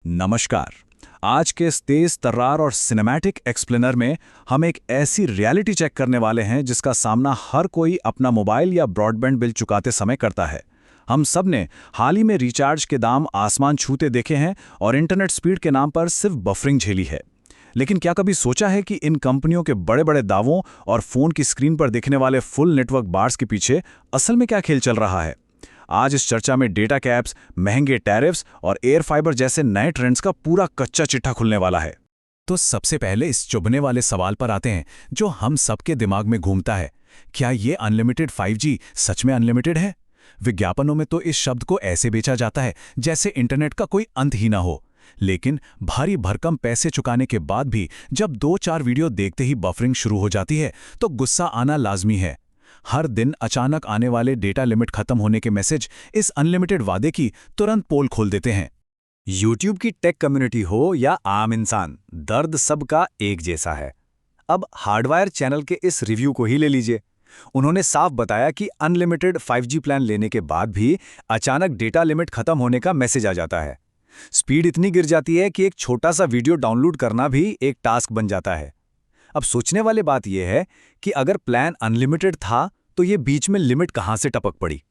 नमस्कार। आज के इस तेज तर्रार और सिनेमैटिक एक्सप्लेनर में हम एक ऐसी रियलिटी चेक करने वाले हैं जिसका सामना हर कोई अपना मोबाइल या ब्रॉडबैंड बिल चुकाते समय करता है। हम सब ने हाल ही में रिचार्ज के दाम आसमान छूते देखे हैं और इंटरनेट स्पीड के नाम पर सिर्फ बफरिंग झेली है। लेकिन क्या कभी सोचा है कि इन कंपनियों के बड़े बड़े दावों और फोन की स्क्रीन पर दिखने वाले फुल नेटवर्क बार्स के पीछे असल में क्या खेल चल रहा है? आज इस चर्चा में डेटा कैप्स, महंगे टैरिफ्स और एयर फाइबर जैसे नए ट्रेंड्स का पूरा कच्चा चिट्ठा खुलने वाला है। तो सबसे पहले इस चुभने वाले सवाल पर आते हैं जो हम सबके दिमाग में घूमता है। क्या ये अनलिमिटेड 5G सच में अनलिमिटेड है? विज्ञापनों में तो इस शब्द को ऐसे बेचा जाता है जैसे इंटरनेट का कोई अंत ही ना हो। लेकिन भारी भरकम पैसे चुकाने के बाद भी जब 2-4 वीडियो देखते ही बफरिंग शुरू हो जाती है तो गुस्सा आना लाजमी है। हर दिन अचानक आने वाले डेटा लिमिट खत्म होने के मैसेज इस अनलिमिटेड वादे की तुरंत पोल खोल देते हैं। यूट्यूब की टेक कम्युनिटी हो या आम इंसान, दर्द सबका एक जैसा है। अब हार्डवायर चैनल के इस रिव्यू को ही ले लीजिए। उन्होंने साफ बताया कि अनलिमिटेड 5G प्लान लेने के बाद भी अचानक डेटा लिमिट खत्म होने का मैसेज आ जाता है। स्पीड इतनी गिर जाती है कि एक छोटा सा वीडियो डाउनलोड करना भी एक टास्क बन जाता है। अब सोचने वाली बात यह है कि अगर प्लान अनलिमिटेड था तो ये बीच में लिमिट कहां से टपक पड़ी?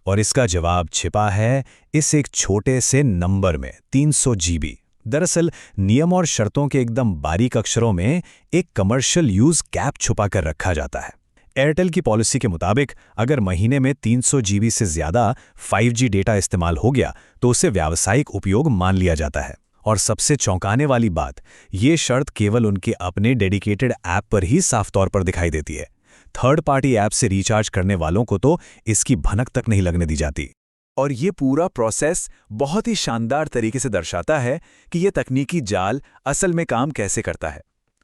और इसका जवाब छिपा है इस एक छोटे से नंबर में, 300 GB। दरअसल नियम और शर्तों के एकदम बारीक अक्षरों में एक कमर्शियल यूज कैप छुपा कर रखा जाता है। एयरटेल की पॉलिसी के मुताबिक अगर महीने में 300 GB से ज्यादा 5G डेटा इस्तेमाल हो गया तो उसे व्यावसायिक उपयोग मान लिया जाता है। और सबसे चौंकाने वाली बात, ये शर्त केवल उनके अपने डेडिकेटेड ऐप पर ही साफ तौर पर दिखाई देती है। थर्ड पार्टी ऐप से रिचार्ज करने वालों को तो इसकी भनक तक नहीं लगने दी जाती। और ये पूरा प्रोसेस बहुत ही शानदार तरीके से दर्शाता है कि ये तकनीकी जाल असल में काम कैसे करता है।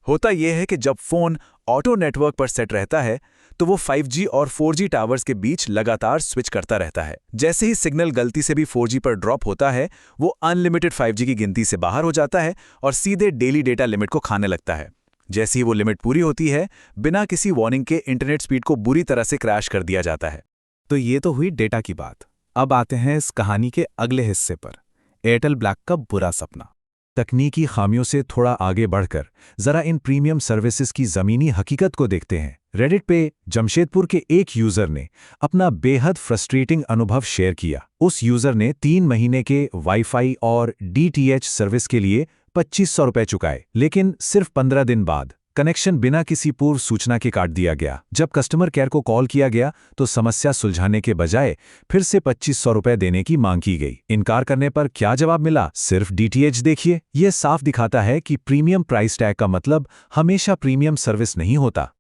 होता यह है कि जब फोन ऑटो नेटवर्क पर सेट रहता है तो वो 5G और 4G टावर्स के बीच लगातार स्विच करता रहता है। जैसे ही सिग्नल गलती से भी 4G पर ड्रॉप होता है, वो अनलिमिटेड 5G की गिनती से बाहर हो जाता है और सीधे डेली डेटा लिमिट को खाने लगता है। जैसे ही वो लिमिट पूरी होती है, बिना किसी वार्निंग के इंटरनेट स्पीड को बुरी तरह से क्रैश कर दिया जाता है। तो ये तो हुई डेटा की बात। अब आते हैं इस कहानी के अगले हिस्से पर, एयरटेल ब्लैक का बुरा सपना। तकनीकी खामियों से थोड़ा आगे बढ़कर जरा इन प्रीमियम सर्विसेज की जमीनी हकीकत को देखते हैं। रेडिट पे जमशेदपुर के एक यूजर ने अपना बेहद फ्रस्ट्रेटिंग अनुभव शेयर किया। उस यूजर ने 3 महीने के वाईफाई और DTH सर्विस के लिए 2500 रुपए चुकाए, लेकिन सिर्फ 15 दिन बाद कनेक्शन बिना किसी पूर्व सूचना के काट दिया गया। जब कस्टमर केयर को कॉल किया गया तो समस्या सुलझाने के बजाय फिर से 2500 रुपए देने की मांग की गई। इनकार करने पर क्या जवाब मिला? सिर्फ DTH देखिए। यह साफ दिखाता है कि प्रीमियम प्राइस टैग का मतलब हमेशा प्रीमियम सर्विस नहीं होता।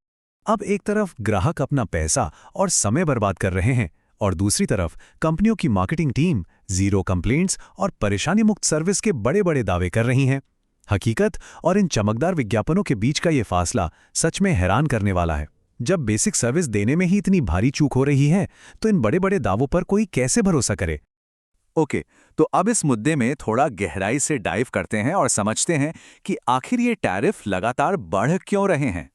अब एक तरफ ग्राहक अपना पैसा और समय बर्बाद कर रहे हैं और दूसरी तरफ कंपनियों की मार्केटिंग टीम जीरो कंप्लेंट्स और परेशानी मुक्त सर्विस के बड़े बड़े दावे कर रही हैं। हकीकत और इन चमकदार विज्ञापनों के बीच का ये फासला सच में हैरान करने वाला है। जब बेसिक सर्विस देने में ही इतनी भारी चूक हो रही है तो इन बड़े बड़े दावों पर कोई कैसे भरोसा करे? ओके, तो अब इस मुद्दे में थोड़ा गहराई से डाइव करते हैं और समझते हैं कि आखिर ये टैरिफ लगातार बढ़ क्यों रहे हैं।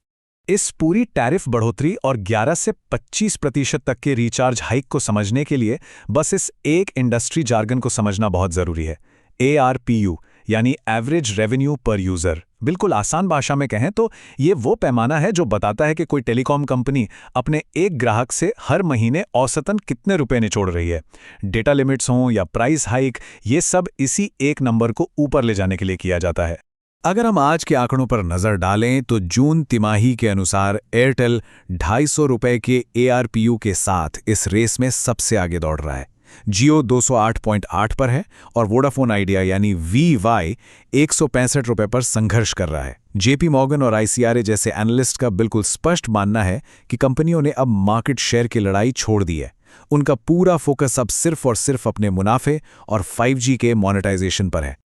इस पूरी टैरिफ बढ़ोतरी और 11 से 25% तक के रिचार्ज हाइक को समझने के लिए बस इस एक इंडस्ट्री जार्गन को समझना बहुत जरूरी है। ARPU यानी एवरेज रेवेन्यू पर यूजर। बिल्कुल आसान भाषा में कहें तो ये वो पैमाना है जो बताता है कि कोई टेलीकॉम कंपनी अपने एक ग्राहक से हर महीने औसतन कितने रुपए निचोड़ रही है। डेटा लिमिट्स हों या प्राइस हाइक, ये सब इसी एक नंबर को ऊपर ले जाने के लिए किया जाता है। अगर हम आज के आंकड़ों पर नजर डालें तो जून तिमाही के अनुसार एयरटेल 250 रुपए के ARPU के साथ इस रेस में सबसे आगे दौड़ रहा है। जियो 208.8 पर है और वोडाफोन आइडिया यानी VY 165 रुपए पर संघर्ष कर रहा है। JP मॉर्गन और ICRA जैसे एनालिस्ट का बिल्कुल स्पष्ट मानना है कि कंपनियों ने अब मार्केट शेयर की लड़ाई छोड़ दी है। उनका पूरा फोकस अब सिर्फ और सिर्फ अपने मुनाफे और 5G के मोनेटाइजेशन पर है।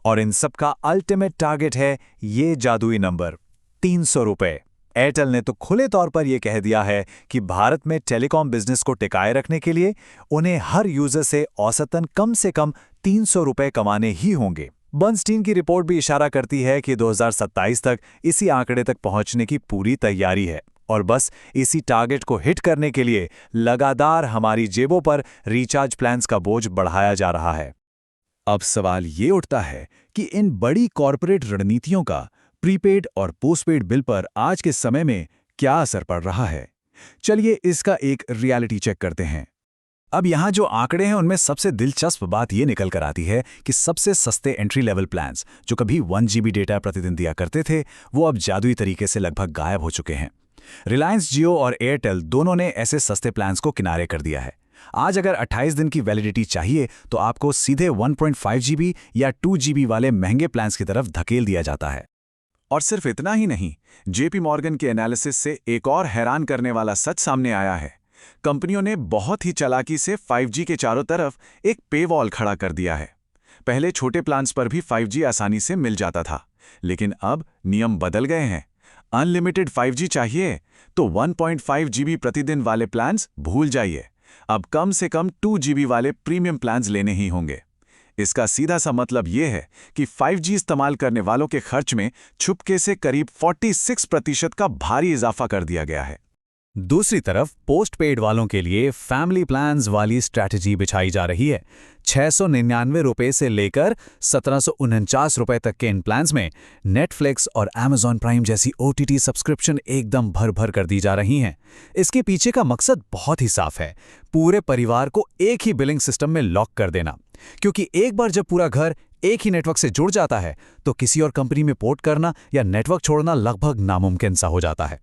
और इन सब का अल्टीमेट टारगेट है ये जादुई नंबर, 300 रुपए। एयरटेल ने तो खुले तौर पर यह कह दिया है कि भारत में टेलीकॉम बिजनेस को टिकाए रखने के लिए उन्हें हर यूजर से औसतन कम से कम 300 रुपए कमाने ही होंगे। बर्नस्टीन की रिपोर्ट भी इशारा करती है कि 2027 तक इसी आंकड़े तक पहुंचने की पूरी तैयारी है। और बस इसी टारगेट को हिट करने के लिए लगातार हमारी जेबों पर रिचार्ज प्लान्स का बोझ बढ़ाया जा रहा है। अब सवाल ये उठता है कि इन बड़ी कॉरपोरेट रणनीतियों का प्रीपेड और पोस्टपेड बिल पर आज के समय में क्या असर पड़ रहा है। चलिए इसका एक रियलिटी चेक करते हैं। अब यहाँ जो आंकड़े हैं उनमें सबसे दिलचस्प बात ये निकल कर आती है कि सबसे सस्ते एंट्री लेवल प्लान्स जो कभी 1 GB डेटा प्रतिदिन दिया करते थे, वो अब जादुई तरीके से लगभग गायब हो चुके हैं। रिलायंस जियो और एयरटेल दोनों ने ऐसे सस्ते प्लान्स को किनारे कर दिया है। आज अगर 28 दिन की वैलिडिटी चाहिए तो आपको सीधे 1.5 GB या 2 GB वाले महंगे प्लान्स की तरफ धकेल दिया जाता है। और सिर्फ इतना ही नहीं, जेपी मॉर्गन के एनालिसिस से एक और हैरान करने वाला सच सामने आया है। कंपनियों ने बहुत ही चालाकी से 5G के चारों तरफ एक पेवॉल खड़ा कर दिया है। पहले छोटे प्लान्स पर भी 5G आसानी से मिल जाता था, लेकिन अब नियम बदल गए हैं। अनलिमिटेड 5G चाहिए तो 1.5 GB प्रतिदिन वाले प्लान्स भूल जाइए। अब कम से कम 2 GB वाले प्रीमियम प्लान्स लेने ही होंगे। इसका सीधा सा मतलब ये है कि 5G इस्तेमाल करने वालों के खर्च में छुपके से करीब 46% का भारी इजाफा कर दिया गया है। दूसरी तरफ पोस्टपेड वालों के लिए फैमिली प्लान्स वाली स्ट्रैटेजी बिछाई जा रही है। 699 रुपये से लेकर 1749 रुपये तक के इन प्लान्स में नेटफ्लिक्स और Amazon प्राइम जैसी OTT सब्सक्रिप्शन एकदम भर भर कर दी जा रही हैं। इसके पीछे का मकसद बहुत ही साफ है, पूरे परिवार को एक ही बिलिंग सिस्टम में लॉक कर देना। क्योंकि एक बार जब पूरा घर एक ही नेटवर्क से जुड़ जाता है तो किसी और कंपनी में पोर्ट करना या नेटवर्क छोड़ना लगभग नामुमकिन सा हो जाता है।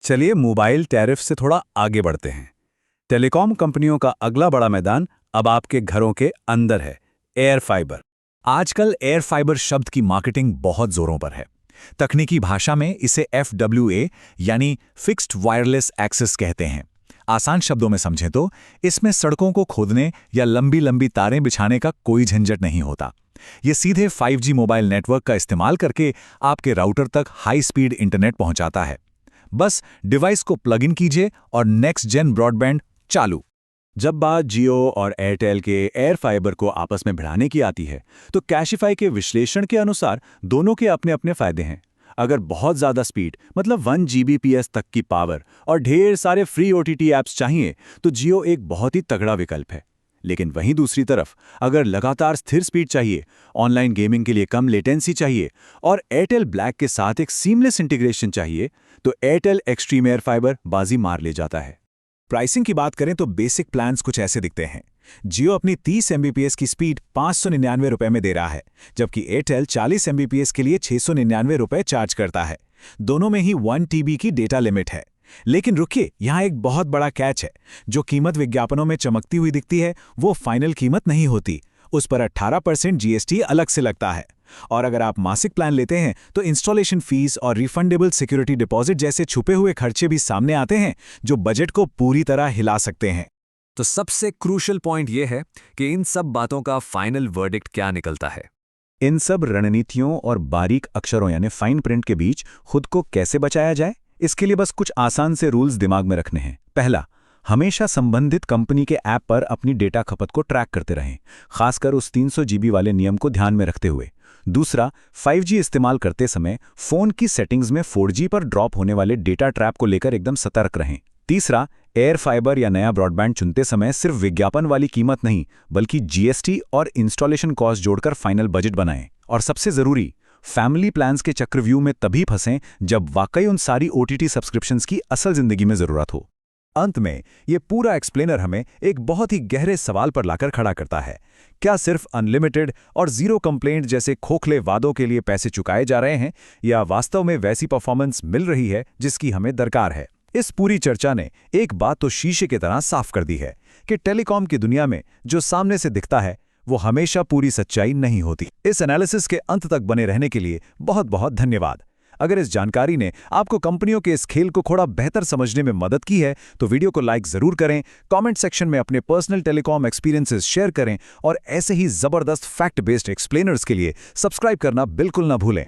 चलिए मोबाइल टैरिफ से थोड़ा आगे बढ़ते हैं। टेलीकॉम कंपनियों का अगला बड़ा मैदान अब आपके घरों के अंदर है, एयर फाइबर। आजकल एयर फाइबर शब्द की मार्केटिंग बहुत जोरों पर है। तकनीकी भाषा में इसे FWA यानी फिक्स्ड वायरलेस एक्सेस कहते हैं। आसान शब्दों में समझें तो इसमें सड़कों को खोदने या लंबी लंबी तारें बिछाने का कोई झंझट नहीं होता। ये सीधे 5G मोबाइल नेटवर्क का इस्तेमाल करके आपके राउटर तक हाई स्पीड इंटरनेट पहुंचाता है। बस डिवाइस को प्लग इन कीजिए और नेक्स्ट जेन ब्रॉडबैंड चालू। जब बात जियो और एयरटेल के एयर फाइबर को आपस में भिड़ाने की आती है तो कैशिफाई के विश्लेषण के अनुसार दोनों के अपने अपने फायदे हैं। अगर बहुत ज़्यादा स्पीड मतलब 1 Gbps तक की पावर और ढेर सारे फ्री OTT ऐप्स चाहिए तो जियो एक बहुत ही तगड़ा विकल्प है। लेकिन वहीं दूसरी तरफ अगर लगातार स्थिर स्पीड चाहिए, ऑनलाइन गेमिंग के लिए कम लेटेंसी चाहिए और एयरटेल ब्लैक के साथ एक सीमलेस इंटीग्रेशन चाहिए तो एयरटेल एक्सट्रीम एयर फाइबर बाजी मार ले जाता है। प्राइसिंग की बात करें तो बेसिक प्लान्स कुछ ऐसे दिखते हैं। जियो अपनी 30 Mbps की स्पीड 599 रुपये में दे रहा है, जबकि एयरटेल 40 Mbps के लिए 699 रुपये चार्ज करता है। दोनों में ही 1 TB की डेटा लिमिट है। लेकिन रुकिए, यहाँ एक बहुत बड़ा कैच है। जो कीमत विज्ञापनों में चमकती हुई दिखती है वो फाइनल कीमत नहीं होती। उस पर 18% GST अलग से लगता है। और अगर आप मासिक प्लान लेते हैं तो इंस्टॉलेशन फीस और रिफंडेबल सिक्योरिटी डिपॉजिट जैसे छुपे हुए खर्चे भी सामने आते हैं जो बजट को पूरी तरह हिला सकते हैं। तो सबसे क्रूशल पॉइंट यह है कि इन सब बातों का फाइनल वर्डिक्ट क्या निकलता है। इन सब रणनीतियों और बारीक अक्षरों यानी फाइन प्रिंट के बीच खुद को कैसे बचाया जाए, इसके लिए बस कुछ आसान से रूल्स दिमाग में रखने हैं। पहला, हमेशा संबंधित कंपनी के ऐप पर अपनी डेटा खपत को ट्रैक करते रहें, खासकर उस 300 GB वाले नियम को ध्यान में रखते हुए। दूसरा, 5G इस्तेमाल करते समय फ़ोन की सेटिंग्स में 4G पर ड्रॉप होने वाले डेटा ट्रैप को लेकर एकदम सतर्क रहें। तीसरा, एयर फाइबर या नया ब्रॉडबैंड चुनते समय सिर्फ विज्ञापन वाली कीमत नहीं बल्कि GST और इंस्टॉलेशन कॉस्ट जोड़कर फाइनल बजट बनाएं। और सबसे ज़रूरी, फैमिली प्लान्स के चक्रव्यूह में तभी फंसें जब वाकई उन सारी OTT सब्सक्रिप्शंस की असल जिंदगी में ज़रूरत हो। अंत में ये पूरा एक्सप्लेनर हमें एक बहुत ही गहरे सवाल पर लाकर खड़ा करता है। क्या सिर्फ अनलिमिटेड और जीरो कंप्लेंट जैसे खोखले वादों के लिए पैसे चुकाए जा रहे हैं या वास्तव में वैसी परफॉर्मेंस मिल रही है जिसकी हमें दरकार है? इस पूरी चर्चा ने एक बात तो शीशे की तरह साफ कर दी है कि टेलीकॉम की दुनिया में जो सामने से दिखता है वो हमेशा पूरी सच्चाई नहीं होती। इस एनालिसिस के अंत तक बने रहने के लिए बहुत बहुत धन्यवाद। अगर इस जानकारी ने आपको कंपनियों के इस खेल को थोड़ा बेहतर समझने में मदद की है तो वीडियो को लाइक जरूर करें, कमेंट सेक्शन में अपने पर्सनल टेलीकॉम एक्सपीरियंसेस शेयर करें और ऐसे ही जबरदस्त फैक्ट बेस्ड एक्सप्लेनर्स के लिए सब्सक्राइब करना बिल्कुल ना भूलें।